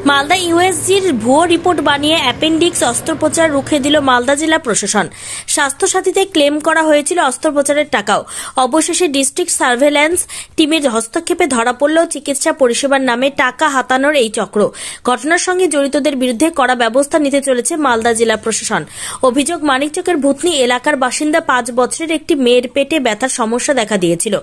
মালদা ইউএসজির ভুয়ো রিপোর্ট বানিয়ে অ্যাপেন্ডিক্স অস্ত্রোপচার রুখে দিল মালদা জেলা প্রশাসন। স্বাস্থ্যসাথীতে ক্লেম করা হয়েছিল অস্ত্রোপচারের টাকাও। অবশেষে ডিস্ট্রিক্ট সার্ভেলেন্স টিমের হস্তক্ষেপে ধরা পড়লেও চিকিৎসা পরিষেবার নামে টাকা হাতানোর এই চক্র। ঘটনার সঙ্গে জড়িতদের বিরুদ্ধে কড়া ব্যবস্থা নিতে চলেছে মালদা জেলা প্রশাসন। অভিযোগ, মানিকচকের ভূতনি এলাকার বাসিন্দা 5 বছরের একটি মেয়ের পেটে ব্যথার সমস্যা দেখা দিয়েছিল।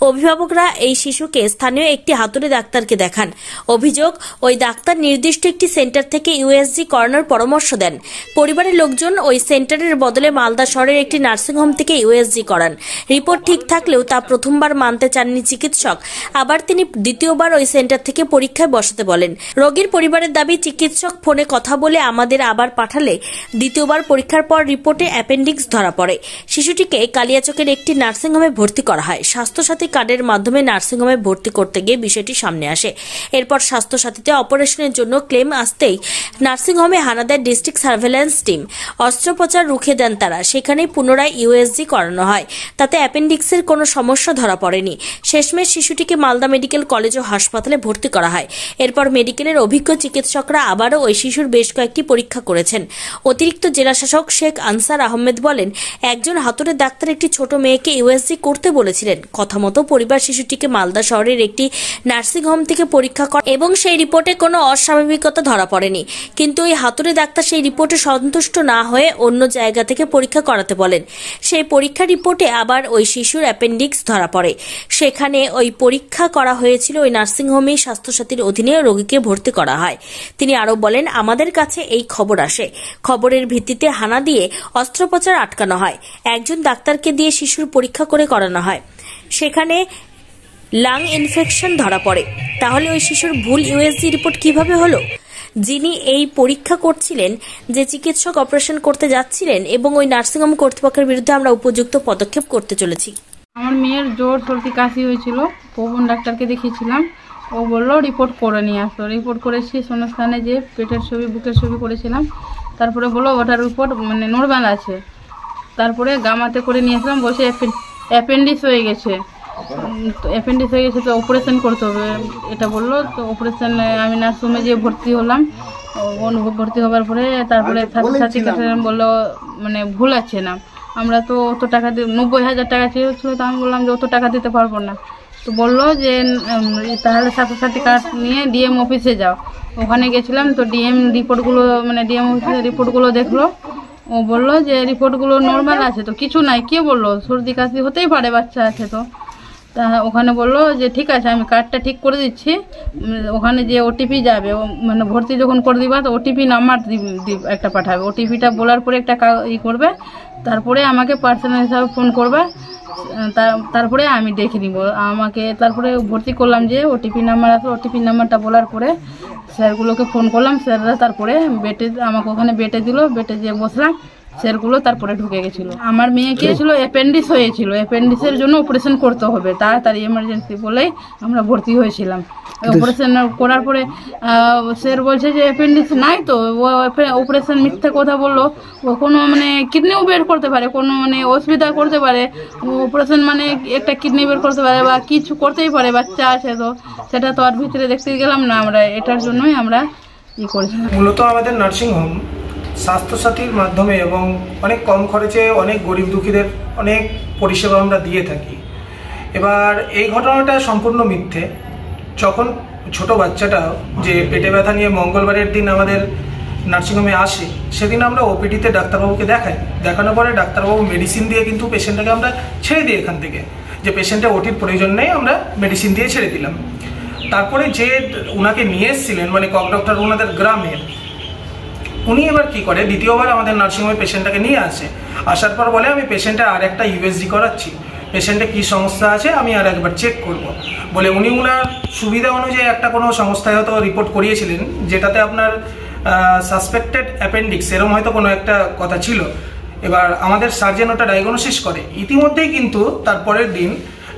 অভিভাবকরা এই শিশুকে স্থানীয় একটি হাতুড়ে ডাক্তারকে দেখান। অভিযোগ, ওই ডাক্তার নির্দিষ্ট একটি সেন্টার থেকে ইউএসজি করানোর পরামর্শ দেন। পরিবারের লোকজন ওই সেন্টারের বদলে মালদা শহরের একটি নার্সিংহোম থেকে ইউএসজি করান। রিপোর্ট ঠিক থাকলেও তা প্রথমবার মানতে চাননি চিকিৎসক। আবার তিনি দ্বিতীয়বার ওই সেন্টার থেকে পরীক্ষায় বসাতে বলেন। রোগীর পরিবারের দাবি, চিকিৎসক ফোনে কথা বলে আমাদের আবার পাঠালে দ্বিতীয়বার পরীক্ষার পর রিপোর্টে অ্যাপেন্ডিক্স ধরা পড়ে। শিশুটিকে কালিয়াচকের একটি নার্সিংহোমে ভর্তি করা হয়। স্বাস্থ্যসাথী কার্ডের মাধ্যমে নার্সিংহোমে ভর্তি করতে গিয়ে বিষয়টি সামনে আসে। এরপর স্বাস্থ্যসাথীতে অপারেশনের জন্য ক্লেম আসতেই নার্সিংহোমে হানা দেয় ডিস্ট্রিক্ট সার্ভেলেন্স টিম। অস্ত্রোপচার রুখে দেন তারা। সেখানেই পুনরায় ইউএসজি করানো হয়। তাতে অ্যাপেন্ডিক্সের কোনো সমস্যা ধরা পড়েনি। শেষমেশ শিশুটিকে মালদা মেডিকেল কলেজ ও হাসপাতালে ভর্তি করা হয়। এরপর মেডিকেলের অভিজ্ঞ চিকিৎসকরা আবারও ওই শিশুর বেশ কয়েকটি পরীক্ষা করেছেন। অতিরিক্ত জেলাশাসক শেখ আনসার আহমেদ বলেন, একজন হাতুড়ে ডাক্তার একটি ছোট মেয়েকে ইউএসজি করতে বলেছিলেন। কথা মতো পরিবার শিশুটিকে মালদা শহরের একটি নার্সিংহোম থেকে পরীক্ষা করে এবং সেই রিপোর্টে কোনো অস্বাভাবিকতা ধরা পড়েনি। কিন্তু ওই হাতুড়ে ডাক্তার সেই রিপোর্টে সন্তুষ্ট না হয়ে অন্য জায়গা থেকে পরীক্ষা করাতে বলেন। সেই পরীক্ষার রিপোর্টে আবার ওই শিশুর অ্যাপেন্ডিক্স ধরা পড়ে। সেখানে ওই পরীক্ষা করা হয়েছিল ওই নার্সিংহোমেই স্বাস্থ্যসাথীর অধীনে রোগীকে ভর্তি করা হয়। তিনি আরও বলেন, আমাদের কাছে এই খবর আসে। খবরের ভিত্তিতে হানা দিয়ে অস্ত্রোপচার আটকানো হয়। একজন ডাক্তারকে দিয়ে শিশুর পরীক্ষা করে করানো হয়। সেখানে লাং ইনফেকশন ধরা পড়ে। তাহলে ওই শিশুর ভুল ইউএসজি রিপোর্ট কিভাবে হলো? যিনি এই পরীক্ষা করছিলেন, যে চিকিৎসক অপারেশন করতে যাচ্ছিলেন এবং ওই নার্সিংহোম কর্তৃপক্ষের বিরুদ্ধে আমরা উপযুক্ত পদক্ষেপ করতে চলেছি। আমার মেয়ের জ্বর সর্দি কাশি হয়েছিল, পবন ডাক্তারকে দেখিয়েছিলাম। ও বললো রিপোর্ট করে নিয়ে আসতো। রিপোর্ট করেছি শূন্যস্থানে, যে পেটের ছবি বুকের ছবি করেছিলাম। তারপরে বললো ওটার রিপোর্ট নর্মাল আছে। তারপরে গামাতে করে নিয়ে আসলাম, বসে অ্যাপেন্ডিক্স হয়ে গেছে। অ্যাপেন্ডিক্স হয়ে গেছে তো অপারেশন করতে হবে এটা বললো। তো অপারেশন আমি নার্সিংহোমে যেয়ে ভর্তি হলাম। ভর্তি হওয়ার পরে তারপরে বললো ভুল আছে না। আমরা তো অত টাকা 90,000 টাকা চেয়েছিল। তো আমি বললাম যে অত টাকা দিতে পারবো না। তো বললো যে তাহলে স্বাস্থ্যসাথী কার্ড নিয়ে ডিএম অফিসে যাও। ওখানে গেছিলাম। তো ডিএম রিপোর্টগুলো ডিএম অফিসের রিপোর্টগুলো দেখলো। ও বললো যে রিপোর্টগুলো নর্মাল আছে, তো কিছু নাই। কে বললো? সর্দি কাশি হতেই পারে, বাচ্চা আছে। তো ওখানে বললো যে ঠিক আছে, আমি কার্ডটা ঠিক করে দিচ্ছি। ওখানে যে ওটিপি যাবে, ভর্তি যখন করে দিবা তো ওটিপি নাম্বার একটা পাঠাবে। ওটিপিটা বলার পরে একটা করবে। তারপরে আমাকে পার্সোনাল হিসাবে ফোন করবে। তারপরে আমি দেখে নিব আমাকে। তারপরে ভর্তি করলাম, যে ওটিপি নাম্বার আছে। ওটিপি নাম্বারটা বলার পরে স্যারগুলোকে ফোন করলাম। স্যাররা তারপরে আমাকে ওখানে বেটে দিল। বেটে যেয়ে বসলাম। স্যারগুলো তারপরে ঢুকে গেছিল। আমার মেয়েকে ছিল অ্যাপেন্ডিক্স হয়েছিল। অ্যাপেন্ডিক্সের জন্য অপারেশন করতে হবে তাড়াতাড়ি, এমার্জেন্সি বলেই আমরা ভর্তি হয়েছিলাম। অপারেশন করার পরে স্যার বলছে যে অ্যাপেন্ডিক্স নাই। তো অপারেশন মিথ্যে কথা বললো। ও কোনো কিডনিও বের করতে পারে, কোনো অসুবিধা করতে পারে। অপারেশন একটা কিডনি বের করতে পারে বা কিছু করতেই পারে, বাচ্চা আছে। তো সেটা তো আর ভিতরে দেখতে গেলাম না আমরা। এটার জন্যই আমরা করেছি। মূলত আমাদের নার্সিংহোম স্বাস্থ্যসাথীর মাধ্যমে এবং অনেক কম খরচে অনেক গরিব দুঃখীদের অনেক পরিষেবা আমরা দিয়ে থাকি। এবার এই ঘটনাটা সম্পূর্ণ মিথ্যে। যখন ছোট বাচ্চাটা যে পেটে ব্যথা নিয়ে মঙ্গলবারের দিন আমাদের নার্সিংহোমে আসে, সেদিন আমরা ওপিডিতে ডাক্তারবাবুকে দেখাই। দেখানোর পরে ডাক্তারবাবু মেডিসিন দিয়ে কিন্তু পেশেন্টটাকে আমরা ছেড়ে দিই এখান থেকে, যে পেশেন্টের ওটির প্রয়োজন নেই, আমরা মেডিসিন দিয়ে ছেড়ে দিলাম। তারপরে যে ওনাকে নিয়ে এসেছিলেন কক ডক্টর ওনাদের গ্রামের, উনি এবার কি করে, দ্বিতীয়বার আমাদের নার্সিংহোমে পেশেন্টটাকে নিয়ে আসে। আসার পর বলে, আমি পেশেন্টের আর একটা ইউএসজি করাচ্ছি, পেশেন্টের কী সমস্যা আছে আমি আর একবার চেক করব বলে উনি ওনার সুবিধা অনুযায়ী একটা কোনো সংস্থায় হয়তো রিপোর্ট করিয়েছিলেন, যেটাতে আপনার সাসপেক্টেড অ্যাপেন্ডিক্স এরকম হয়তো কোনো একটা কথা ছিল। এবার আমাদের সার্জেন ওটা ডায়াগনোসিস করে। ইতিমধ্যেই কিন্তু তারপরের দিন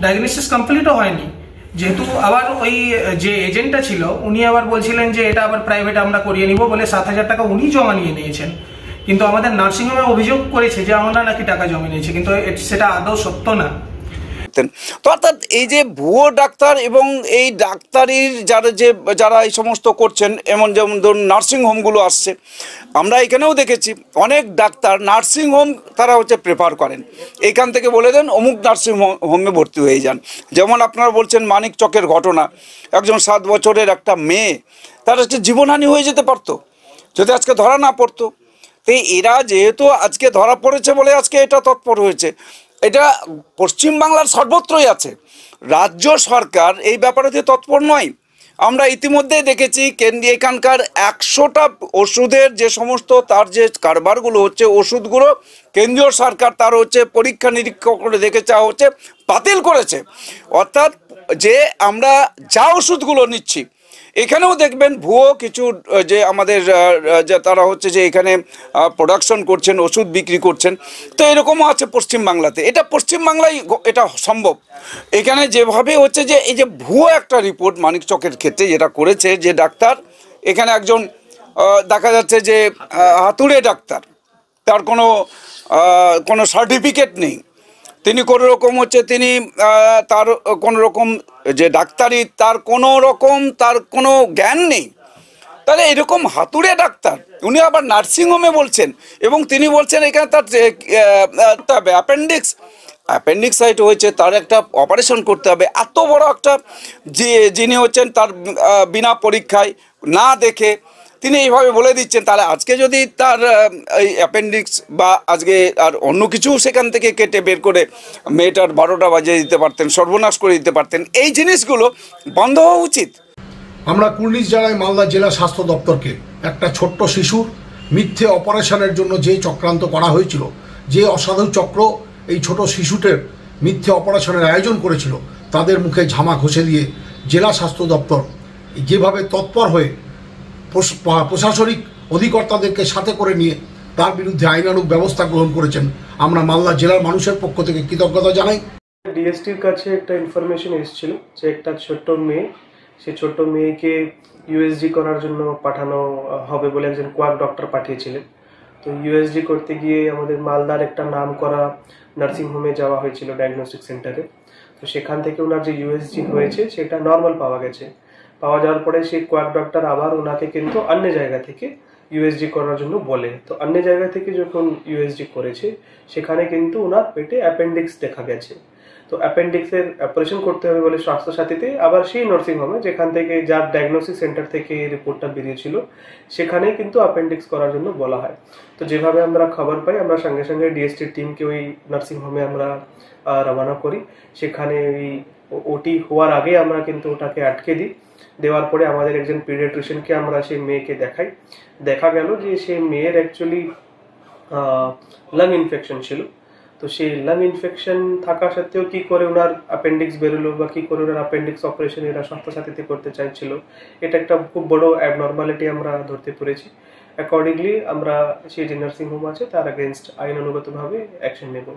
ডায়াগনোসিস কমপ্লিটও হয়নি, যেহেতু আবার ওই যে এজেন্টটা ছিল উনি আবার বলছিলেন যে এটা আবার প্রাইভেট আমরা করিয়ে নিব বলে 7,000 টাকা উনি জমা নিয়ে নিয়েছেন। কিন্তু আমাদের নার্সিংহোমে অভিযোগ করেছে যে আমরা নাকি টাকা জমা নিয়েছি, কিন্তু সেটা আদৌ সত্য না। করতেন। তো অর্থাৎ এই যে ভুয়ো ডাক্তার এবং এই ডাক্তারির যারা এই সমস্ত করছেন, যেমন ধরুন নার্সিংহোমগুলো আসছে, আমরা এখানেও দেখেছি অনেক ডাক্তার নার্সিংহোম তারা প্রেফার করেন, এইখান থেকে বলে দেন অমুক নার্সিংহোমে ভর্তি হয়ে যান। যেমন আপনারা বলছেন মানিক চকের ঘটনা, একজন 7 বছরের একটা মেয়ে, তার জীবনহানি হয়ে যেতে পারতো যদি আজকে ধরা না পড়তো। তো এরা যেহেতু আজকে ধরা পড়েছে বলে আজকে এটা তৎপর হয়েছে, এটা পশ্চিমবাংলার সর্বত্রই আছে। রাজ্য সরকার এই ব্যাপারে তৎপর নয়। আমরা ইতিমধ্যেই দেখেছি এখানকার 100টা ওষুধের যে সমস্ত তার যে কারবারগুলো হচ্ছে, ওষুধগুলো কেন্দ্রীয় সরকার তার পরীক্ষা নিরীক্ষা করে দেখে বাতিল করেছে। অর্থাৎ যে আমরা যা ওষুধগুলো নিচ্ছি, এখানেও দেখবেন ভুয়ো কিছু যে আমাদের যে তারা যে এখানে প্রোডাকশন করছেন, ওষুধ বিক্রি করছেন। তো এরকমও আছে পশ্চিমবাংলাতে, এটা পশ্চিমবাংলায় এটা সম্ভব। এখানে যেভাবে যে এই যে ভুয়ো একটা রিপোর্ট মানিক চকের ক্ষেত্রে যেটা করেছে যে ডাক্তার, এখানে একজন দেখা যাচ্ছে যে হাতুড়ে ডাক্তার, তার কোনো সার্টিফিকেট নেই, তিনি কোনো রকম তিনি তার কোনো রকম যে ডাক্তারি তার কোনো জ্ঞান নেই। তাহলে এরকম হাতুড়ে ডাক্তার উনি আবার নার্সিংহোমে বলছেন, এবং তিনি বলছেন এখানে তার অ্যাপেন্ডিক্স সাইট হয়েছে, তার একটা অপারেশন করতে হবে। এত বড় একটা যিনি তার বিনা পরীক্ষায় না দেখে তিনি এইভাবে বলে দিচ্ছেন। তাহলে আজকে যদি তার এই অ্যাপেন্ডিক্স বা আজকে আর অন্য কিছু সেখান থেকে কেটে বের করে মেয়েটার 12টা বাজিয়ে দিতে পারতেন, সর্বনাশ করে দিতে পারতেন। এই জিনিসগুলো বন্ধ হওয়া উচিত। আমরা কুর্নিশ জেলায় মালদা জেলা স্বাস্থ্য দপ্তরকে একটা ছোট্ট শিশুর মিথ্যে অপারেশনের জন্য যে চক্রান্ত করা হয়েছিল, যে অসাধু চক্র এই ছোট শিশুটির মিথ্যে অপারেশনের আয়োজন করেছিল, তাদের মুখে ঝামা ঘষে দিয়ে জেলা স্বাস্থ্য দপ্তর যেভাবে তৎপর হয়ে প্রশাসনিক অধিকর্তাদেরকে সাথে করে নিয়ে তার বিরুদ্ধে আইনানুগ ব্যবস্থা গ্রহণ করেছেন, আমরা মালদা জেলার মানুষের পক্ষ থেকে কৃতজ্ঞতা জানাই। ডিএসটির কাছে একটা ইনফরমেশন এসেছিল যে একটা ছোট্ট মেয়ে, সেই ছোট্ট মেয়েকে ইউএসজি করার জন্য পাঠানো হবে বলে একজন কোয়াক ডক্টর পাঠিয়েছিলেন। তো ইউএসজি করতে গিয়ে আমাদের মালদার একটা নাম করা নার্সিংহোমে যাওয়া হয়েছিল, ডায়াগনস্টিক সেন্টারে। তো সেখান থেকে ওনার যে ইউএসজি হয়েছে সেটা নর্মাল পাওয়া গেছে। পাওয়া যাওয়ার পরে সেই কোয়াক ডক্টর আবার ওনাকে কিন্তু অন্য জায়গা থেকে ইউএসজি করার জন্য বলে। তো অন্য জায়গা থেকে যখন ইউএসজি করেছে সেখানে কিন্তু ওনার পেটে অ্যাপেন্ডিক্স দেখা গেছে। তো অ্যাপেন্ডিক্সের অপারেশন করতে হবে বলে স্বাস্থ্যসাথীতে আবার সেই নার্সিংহোমে যেখান থেকে যার ডায়াগনোসিস সেন্টার থেকে এই রিপোর্টটা বেরিয়েছিল সেখানেই কিন্তু অ্যাপেন্ডিক্স করার জন্য বলা হয়। তো যেভাবে আমরা খবর পাই, আমরা সঙ্গে সঙ্গে ডিএসটির টিমকে ওই নার্সিংহোমে আমরা রওনা করি। সেখানে ওই ওটি হওয়ার আগে আমরা কিন্তু ওটাকে আটকে দিই। দেওয়ার পরে আমাদের একজন পিডিয়াট্রিশিয়ানকে আমরা সেই মেয়েকে দেখাই। দেখা গেল যে সেই মেয়ের অ্যাকচুয়ালি লাং ইনফেকশন ছিল। তো সেই লাং ইনফেকশন থাকা সত্ত্বেও কি করে ওনার অ্যাপেন্ডিক্স বেরোলো বা কি করে ওনার অ্যাপেন্ডিক্স অপারেশন এরা স্বাস্থ্যসাথীতে করতে চাইছিল, এটা একটা খুব বড় অ্যাবনর্মালিটি আমরা ধরতে পেরেছি। অ্যাকর্ডিংলি আমরা সেই যে নার্সিংহোম আছে তার এগেনস্ট আইনানুগতভাবে অ্যাকশন নেব।